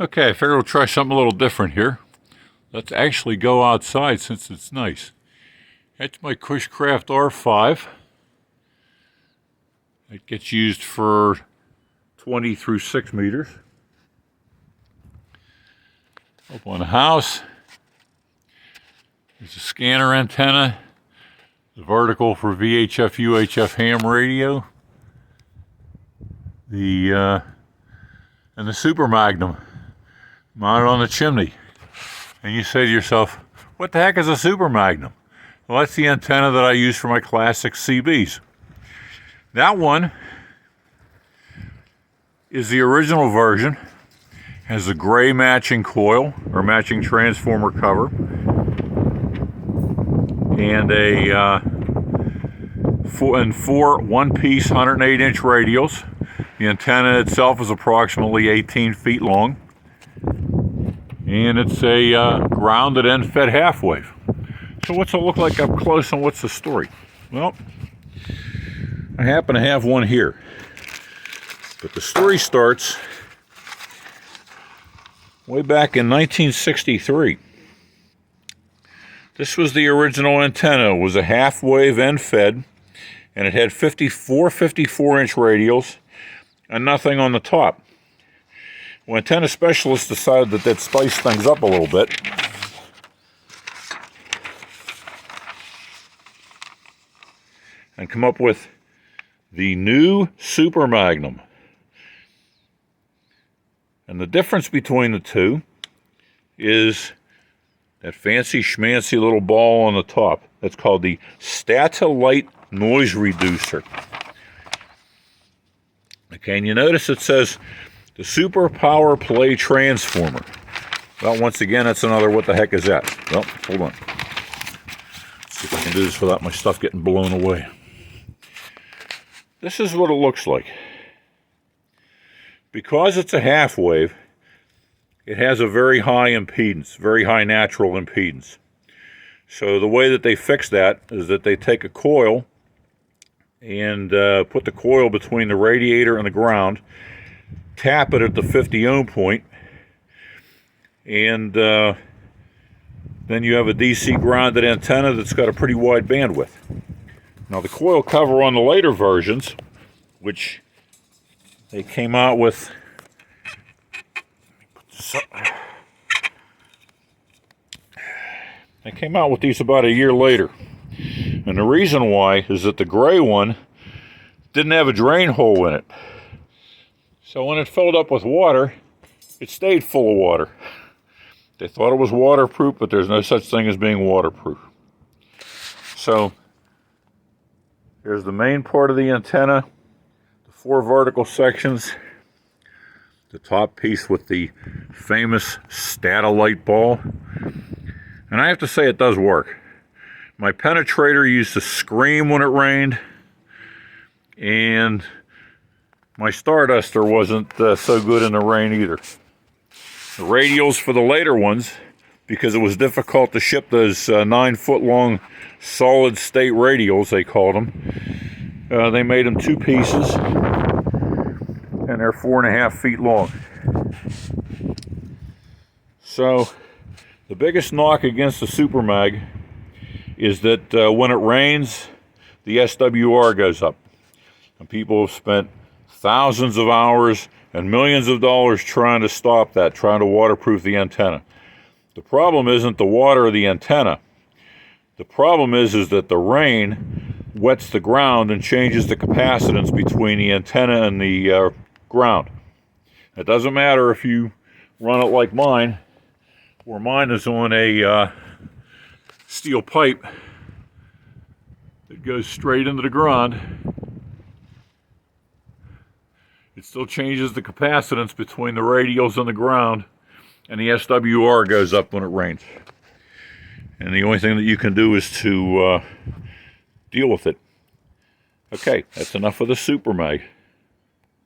Okay, I figured we'll try something a little different here. Let's actually go outside since it's nice. That's my Cushcraft R5. It gets used for 20 through 6 meters. Up on the house, there's a scanner antenna, the vertical for VHF, UHF ham radio, and the Super Magnum mounted on the chimney. And you say to yourself, what the heck is a Super Magnum? Well, that's the antenna that I use for my classic CBs. That one is the original version, has a gray matching coil or matching transformer cover, and four one-piece 108-inch radials. The antenna itself is approximately 18 feet long, and it's a grounded end-fed half-wave. So what's it look like up close, and what's the story? Well, I happen to have one here, but the story starts way back in 1963. This was the original antenna. It was a half-wave end-fed, and it had 54-inch radials and nothing on the top. Well, antenna specialists decided that they'd spice things up a little bit. And come up with the new Super Magnum. And the difference between the two is that fancy schmancy little ball on the top. That's called the Statolite Noise Reducer. Okay, and you notice it says the Super Power Play Transformer. Well, once again, that's another what the heck is that? Well, hold on. Let's see if I can do this without my stuff getting blown away. This is what it looks like. Because it's a half wave, it has a very high impedance, very high natural impedance. So the way that they fix that is that they take a coil and put the coil between the radiator and the ground, tap it at the 50 ohm point, and then you have a DC grounded antenna that's got a pretty wide bandwidth. Now the coil cover on the later versions, which they came out with, these about a year later. And the reason why is that the gray one didn't have a drain hole in it. So when it filled up with water, it stayed full of water. They thought it was waterproof, but there's no such thing as being waterproof. So here's the main part of the antenna, the 4 vertical sections, the top piece with the famous Statolite ball. And I have to say it does work. My Penetrator used to scream when it rained, and my Starduster wasn't so good in the rain either. The radials for the later ones, because it was difficult to ship those 9-foot-long solid-state radials, they called them, they made them 2 pieces, and they're 4.5 feet long. So the biggest knock against the Super Mag is that when it rains, the SWR goes up. And people have spent thousands of hours and millions of dollars trying to stop that, trying to waterproof the antenna. The problem isn't the water or the antenna. The problem is that the rain wets the ground and changes the capacitance between the antenna and the ground. It doesn't matter if you run it like mine, where mine is on a steel pipe that goes straight into the ground. It still changes the capacitance between the radials and the ground, and the SWR goes up when it rains. And the only thing that you can do is to deal with it. Okay, that's enough of the Super Mag.